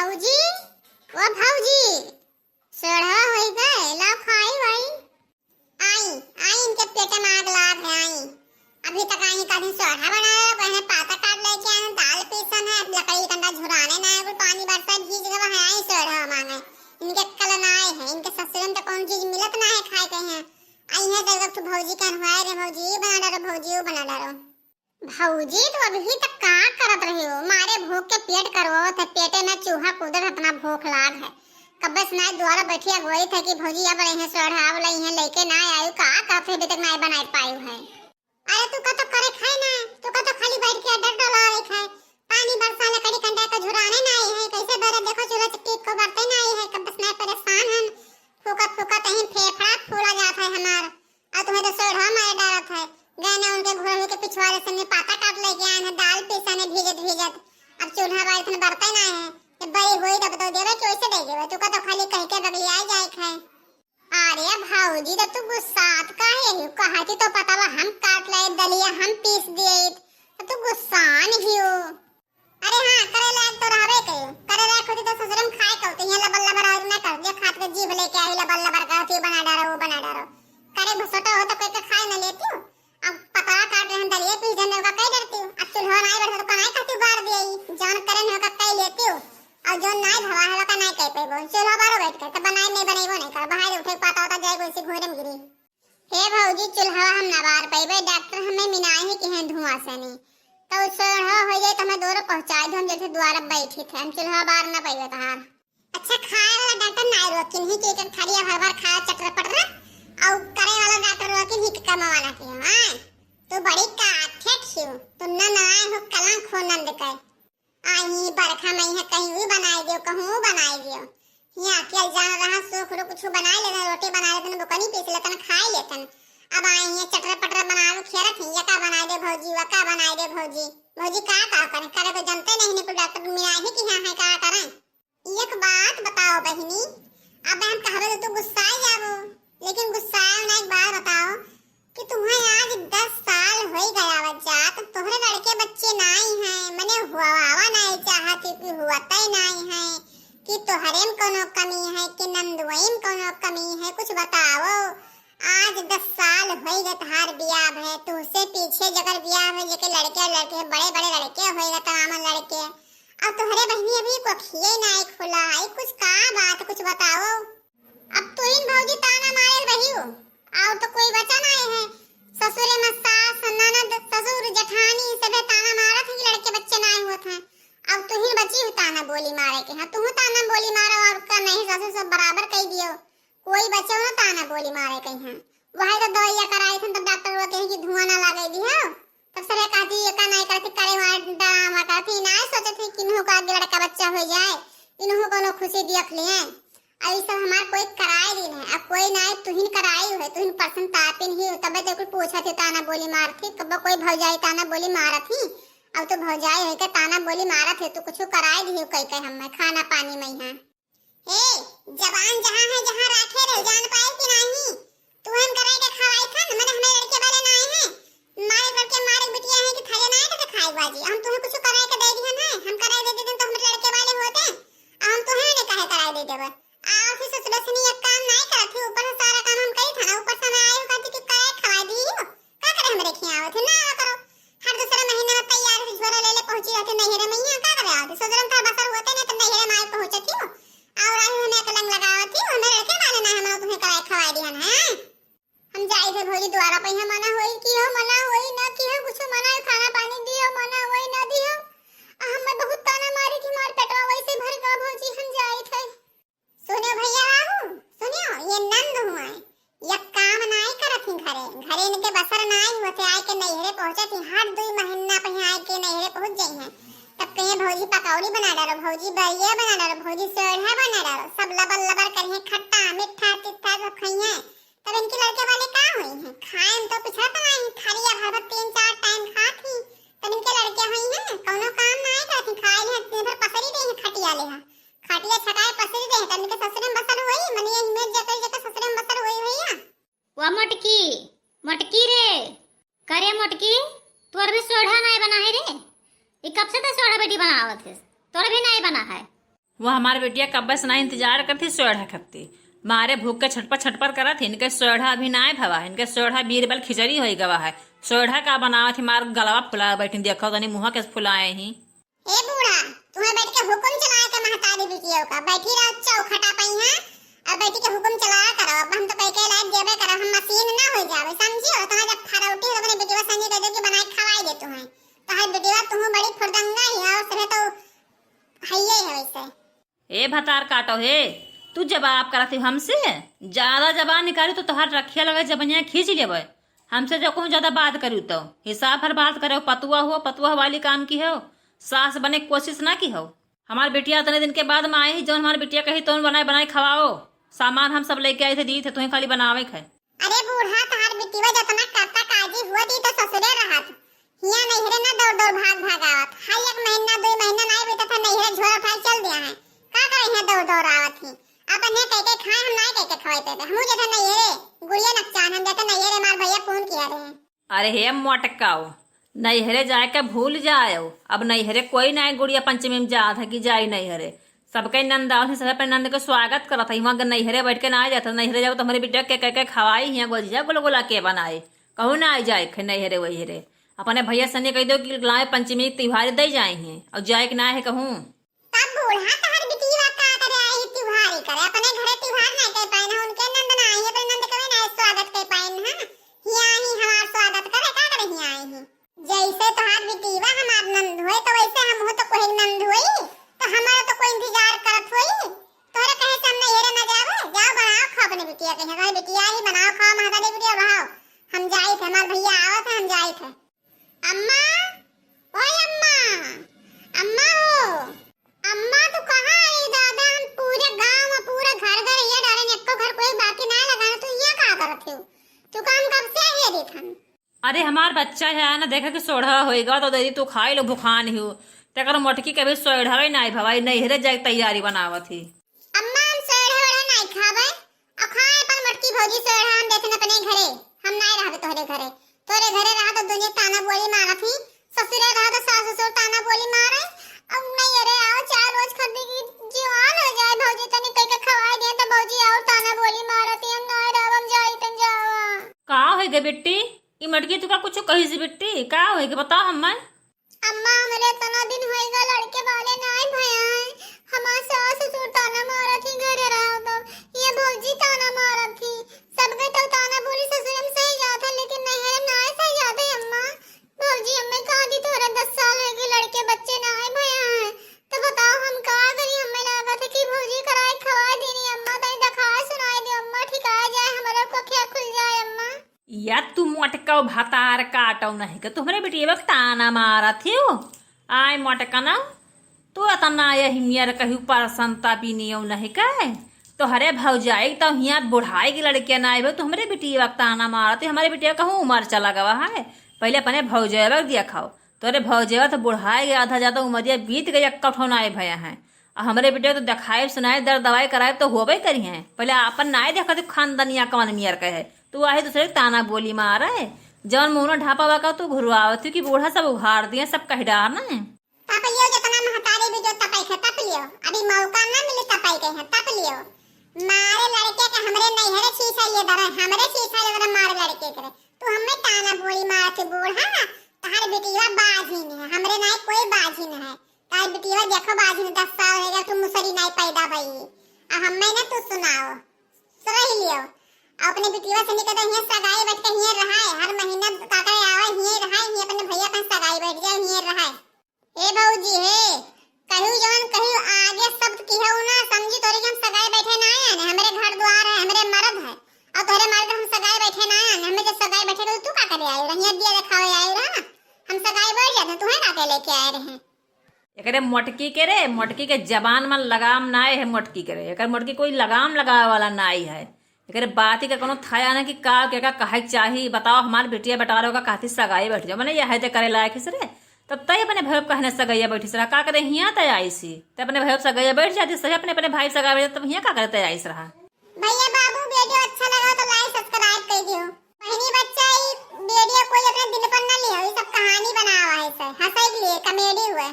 भौजी, ओ भौजी, सोढ़ा होई गए ला खाई भाई। आई आई इनके पेटे में आग लाग है। आई अभी तक आई कभी सोढ़ा बना रहा पहले पाता काट लेके आए दाल पीसन है लकड़ी कंडा झुराने ना है पानी बरसा भीज गवा है। आई सोढ़ा मांगे इनके कल ना आए हैं इनके ससुरन तो कौन चीज मिलत ना है खाए के हैं। आई है देख तो भौजी कहवाए रे भौजी बना डालो भौजी बना डालो। भौजी तो अभी तक का करत रही हो मारे भूख के पेट करवो थे पेटे में चूहा कूदत अपना भूख लाग है। कब बस ना द्वारा बैठी अगवई थे कि भौजी अब रहे सोढ़ा वाला यहां लेके ना आयु का काफे अभी तक ना बना पायु है। अरे तू का तो करे खाए ना तू का तो खाली बैठ के डर डला रही खाए पानी बरसा लकड़ी कंडा का झुराने ना आई है कैसे बरे देखो चूल्हा चक्की को बरते ना आई है। कब बस ना परेशान हम फूकत फूकत कहीं फेफड़ा फूला जाता है हमार और तुम्हें तो सोढ़ा मार डालत है। गए उनके घोड़े के पिछवाड़े से पाता काट लेके आए हैं दाल पीसने भीजत भीजत अब चूल्हा बाल इतने बरते ना है जब बड़ी हुई तब तो देवे कैसे दे देवे तू का तो खाली कह के बगली आ जाए खाए। अरे भौजी तो तू गुस्सात काहे हो कहती तो पता वा हम काट ले दलिया हम पीस दिए तो तू गुस्सा नहीं हो। अरे हां करे लायक तो रहबे कयो करे लायक होती तो ससुरम खाए कहते हैं लबल लबर और ना कर दे खात के जीभ लेके आई लबल लबर कहती बना डालो वो बना डालो करे भसोटा हो तो कोई खाए ना लेती हो। अब पतला काट रहे दलिया पीस देने का कई डरती हूं अब चूल्हा नहीं बैठा तो कनाई खाती बार दे जान करे न का कई लेती हूं और जो नहीं धवा है का नहीं कह पेबो चूल्हा बारो बैठ कर तो बनाई नहीं बनेबो नहीं कर बाहर उठे पाता होता जाए कोई से घोड़े में गिरी। हे भौजी चूल्हा हम ना बार पेबे डॉक्टर हमें मिनाए है कि हैं धुआं से नहीं तो सोढ़ा हो जाए तो हमें दूर पहुंचा दो हम जैसे द्वारा बैठी थे हम चूल्हा बार ना पेबे तहार। अच्छा खाए वाला डॉक्टर नहीं रोकिन ही के खड़िया भर भर खा चटर पटर और करे वाला डॉक्टर रोकिन ही कमावाना के हां तो बड़ी काठे खियो तुम ना आए हो कला खोनंद के आई बरखा में है कहीं भी बनाई दियो कहूं बनाई दियो यहां के जान रहा सुख रो कुछ बनाई लेना रोटी बना लेते दुकानी पीस लेते खाई लेते अब आई है चटर पटर बना लो खेरत है का बनाई दे भौजी वा का बनाई दे भौजी भौजी का करें करे तो जानते नहीं ने डॉक्टर मिला है कि हां है का करें। एक बात बताओ बहनी अब हम कहबे तो गुस्सा जाबो लेकिन गुस्सा ना एक बात बताओ कि तुम्हें आज 10 साल हो गया बच्चा तोहरे लड़के बच्चे नहीं हैं मने हुआ नहीं चाहती कि हुआ तय नहीं है कि तोहरे में कोनो कमी है कि नंदुई में कोनो कमी है कुछ बताओ। आज 10 साल हो गए तहार बियाह है तुझसे पीछे जगर बियाह है जेके लड़के लड़के बड़े बड़े लड़के होएगा तमाम लड़के अब तोहरे बहनी अभी को खिए नहीं खुला है कुछ का बात कुछ बताओ। अब तू इन भौजी ताना मारे रही हो और तो कोई बचा नहीं है ससुरे में सास ननद ससुर जेठानी सबे ताना मारा थे लड़के बच्चे नहीं हुए थे अब तू ही बची हो ताना बोली मारे के हां तू ताना बोली मारो और का नहीं ससुर सब बराबर कह दियो कोई बच्चा ना ताना बोली मारे कहीं हां वही तो दवाइयां कराई थे तब डॉक्टर कहते हैं कि धुआं ना लगे दी हो तब सबे कहती ये का नहीं करती करे मार ड्रामा करती ना सोचे थे कि इन्हों का लड़का बच्चा हो जाए इन्हों को खुशी देख लिए आई सब हमार कोई कराई दिन है अब कोई ना तुहिन कराई है तुहिन पर्सन तापिन ही तबे तो कोई पूछा थे ताना बोली मार थी कब कोई भौजाई ताना बोली मारा थी अब तो भौजाई है के ताना बोली मारा थे तो कुछ कराई दी कई कई हम खाना पानी में हां ए जवान जहां है जहां रखे रह जान पाए कि नहीं तू हम कराई के खवाई था न मतलब हमें लड़के वाले ना आए हैं मारे करके मारे बिटिया है कि खाए ना तो खाई बाजी हम तुम्हें कुछ कराई के दे दिया ना हम कराई दे देते तो हम लड़के वाले होते हम तो है ने कहे कराई दे देबे आप ही ससुर से ये काम नहीं करते ऊपर से सारा काम हम कई था ना ऊपर से मैं आई हूं कहती कि कराई खवा दी हो का करे हम रखी आवे थे ना करो हर दूसरे महीने में तैयार से झोरा ले ले पहुंची जाते नहिरे में यहां का करे आते ससुरम का बसर होते नहीं तो नहिरे में आई पहुंचती हो और आई हमें कलंग लगावती हो हमें रखे वाले ना हम तुम्हें कराई खवा दी है हम जाई थे भौजी द्वारा पे मना होई कि हो मना होई ना कि हो कुछ मना खाना पानी दियो मना होई ना दियो हम बहुत ताना मारी कि मार पेटवा वैसे भर गया भौजी हम जाई थे। सुनियो भैया बाबू सुनियो ये नंद हुआ ये काम नहीं करत ही घरे घरे इनके बसर नहीं होते आए के नहिरे पहुंचे थी हर 2 महीना पे आए के नहिरे पहुंच जाई हैं तब कहे भौजी पकौड़ी बना डालो भौजी बरिया बना डालो भौजी सोढ़ा बना डालो सब लबर लबर करिए खट्टा मीठा तीखा सब खाइए तब इनके लड़के वाले का हुई हैं खाए तो पिछड़ा तो नहीं खरिया भर भर 3-4 टाइम खाती तब इनके लड़के हुई हैं कोनो काम नहीं करती खाए ले दिन भर पसरी दे खटिया ले खटिया छटाए पसरी दे तब इनके ससुरे में बसर होई मने इमेज जकर जकर ससुरे में बसर होई भैया वो मटकी मटकी रे करे मटकी तोर भी सोढ़ा नहीं बना है रे ये कब से तो सोढ़ा बेटी बनावत है तोर भी नहीं बना है वो हमारे बेटिया कब्बे से ना इंतजार करती सोढ़ा खत्ती मारे भूख के छटपट करत इनके सोढ़ा अभी ना भवा इनके सोढ़ा बीरबल खिचड़ी हो गवा है। सोढ़ा का बनावत थी मार गलवा फुला बैठी देखो तनी मुँह के फुलाए ही। ए बूढ़ा तुम्हें बैठ के हुक्म चलाया के महतारी बिटिया का बैठी रहो चौखटा पई है अब बैठी के हुक्म चलाया करो। अब हम तो कह के लायक देबे करो हम मशीन ना हो जावे समझियो। तो जब फरौटी अपने बेटीवा सनी कह दे कि बनाए खवाई दे तुम्हें तो है बेटीवा तुम बड़ी फुरदंगा ही हो सरे तो हइये है वैसे। ए भतार काटो हे तू जवाब करती हमसे ज्यादा जबान निकाली तो तोहार रखिया लगे जबनिया खींच लेबे। हमसे जो कहूँ ज्यादा बात करू तो हिसाब हर बात करे पतुआ वाली काम की हो सास बने की कोशिश ना की हो। हमारी बेटिया इतने दिन के बाद में आई जो हमारी बेटिया कही तो बनाए खवाओ सामान हम सब लेके आए थे दी थे तुम्हें खाली बनावे है। अरे बूढ़ा तहार बेटीवा जतना करता काजी हुआ थी तो ससुरे रहत हिया नैहरे ना दौड़ भाग आवत हाय 1 महीना 2 महीना नहीं बीता था नैहरे झोरा उठाए चल दिया है का करे है दौड़ आवत ही अपन है कह के खाए हम नहीं कह के खवाए पे हम जैसे नैहरे गुड़िया नकचान हम जैसे नैहरे मार भैया फोन किया रहे। अरे हे मोटकाओ नैहरे जाए के भूल जाओ अब नैहरे कोई ना गुड़िया पंचमी में जात है कि जाई नैहरे सबके नंद आओ सब अपने नंद के स्वागत करत है वहाँ नैहरे बैठ के ना आ जाता नैहरे जाओ तो हमारी बेटा के कह के खवाई हिया गोजिया गुलगुला के बनाए कहूँ ना आ जाए नैहरे वहीरे अपने भैया सनी कह दो कि लाए पंचमी त्योहार दे जाए हैं और जाए कि ना है कहूँ तब बूढ़ा तहर बिटिया का करे आई त्योहार ही करे अपने घरे त्योहार नहीं कर पाए ना उनके नंद ना आई अपने नंद कभी ना स्वागत कर पाए ना हिया ही हमार स्वागत करे का करे हिया आई ही जैसे तोहार बिटिया हमार नंद होए तो वैसे हम हो तो कोई नंद होई तो हमारा तो कोई इंतजार करत होई तोरे कहे से हम नैहरे ना जावे जाओ बनाओ खा अपने बिटिया के हमारी बिटिया ही बनाओ खा महतारी बिटिया बनाओ हम जाई थे हमार भैया आवत है हम जाई थे। अम्मा ओए अम्मा अम्मा हो अम्मा तू कहाँ आई दादा हम पूरे गांव में पूरा घर ये डाले एको घर कोई बाकी ना लगाना तू ये का करत हो तू काम कब से है देखन। अरे हमार बच्चा है ना देखा कि सोढ़ा होएगा तो दीदी तू खाई लो भुखान ही तेकर मोटकी कभी सोढ़ावे ना भवाई नैहरे जाए तैयारी बनावत ही। अम्मा हम सोढ़ा वड़ा नहीं खावे और खाए पर मटकी भौजी सोढ़ा हम देखन अपने घरे हम नहीं रहबे तोरे घरे रहा तो दुनिया ताना बोली मारत ही ससुरे रहा तो सास ससुर ताना बोली मारे अब नहीं अरे आओ 4 रोज खर्दी की जीवान हो जाए भौजी तनी कह के खवाई दे तो भौजी आओ ताना बोली मारत हम नहीं रहब हम जाई तन जावा का होई गे बेटी ई मटकी तू का कुछ कही सी बेटी का होई गे बताओ हम्मा। अम्मा हमरे तना दिन होएगा लड़के वाले नहीं भया है हमार सास ससुर ताना मारत ही घरे रहा तो ये भौजी ताना मारत थी सबके तो ताना बोली ससुर हम सही जात है लेकिन नहीं है ना सही जात है अम्मा भौजी हमें कहा दी थोड़ा 10 साल हो गए लड़के बच्चे ना है भया है तो बताओ हम का करी हमें लगा था कि भौजी कराए खवा देनी अम्मा तई दिखा सुनाई दे अम्मा ठिका जाए हमारा को क्या खुल जाए अम्मा। या तू मोटका भातार काटो नहीं के तुम्हारे बेटी वक्त ताना मारा थे आय मोटका ना तू अतना यही मियर कहू परसनता भी नहीं नहीं कहे तो हरे भौजाई तो हिया बुढ़ाई की लड़कियां ना आए तुम्हारे बेटी वक्त ताना मारा थे हमारे बेटिया कहूँ उम्र चला गवा है पहले अपने भौजेवा दिया खाओ तोरे भौजेवा तो बुढ़ाई गया आधा ज्यादा उमरिया बीत गई कठो नाए भया है और हमारे बेटे तो दिखाए सुनाए दर्द दवाई कराए तो होबे करी है पहले अपन नाए देखा तो खानदनिया कवन मियर कहे तू आहे दूसरे ताना बोली मार है जौन मुंह ढापा वाका तू घुरवावत कि बूढ़ा सब उघाड़ दिए सब कह डार ना तप लियो जितना महतारी भी जो तपाई है तप लियो अभी मौका ना मिले तपाई के है तप लियो मारे लड़के के हमरे नैहरे शीशा ये दर हमरे शीशा ये दर मारे लड़के करे तू हमें ताना बोली मार के बूढ़ा तार बेटीवा बाजीन है हमरे नहीं कोई बाजीन है तार बेटीवा देखो बाजीन 10 साल हो गया तू मुसरी नहीं पैदा भई आ हमें ना तू सुनाओ सही लियो अपने बेटीवा से निकल हिया सगाई बैठ के हिया रहा है हर महीना काका आवे हिया रहा है अपने भैया पास सगाई बैठ जाए हिया रहा है। ए भौजी हे कहू जवन कहू आगे शब्द की है ना समझी तोरे हम सगाई बैठे ना आए हमरे घर द्वार है हमरे मर्द है और तोरे मर्द हम सगाई बैठे ना आए हमें जब सगाई बैठे तो तू का करे आए रहिया दिया दिखावे आए रहा हम सगाई बैठ जाते तुम्हें का के लेके आए रहे एकरे मोटकी के रे मोटकी के जबान में लगाम नाए है मोटकी के रे एकर मोटकी कोई लगाम लगावे वाला नाई है एकरे बात ही का कोनो थाया ना कि का क्या कहे चाहिए बताओ हमारे बेटिया बटारो का कहती सगाई बैठ जाओ मैंने यह है करे लायक रे तब तय अपने भाई कहने सगैया बैठी सरा का करे हिया तय आई सी तय अपने भाई सगैया बैठ जाती सही अपने अपने भाई सगा बैठ तब हिया का करे तय आई रहा। भैया बाबू वीडियो अच्छा लगा तो लाइक सब्सक्राइब कर दियो बहनी बच्चा ये वीडियो कोई अपने दिल पर ना लियो ये सब कहानी बनावा है सर हंसाई के लिए कॉमेडी हुआ।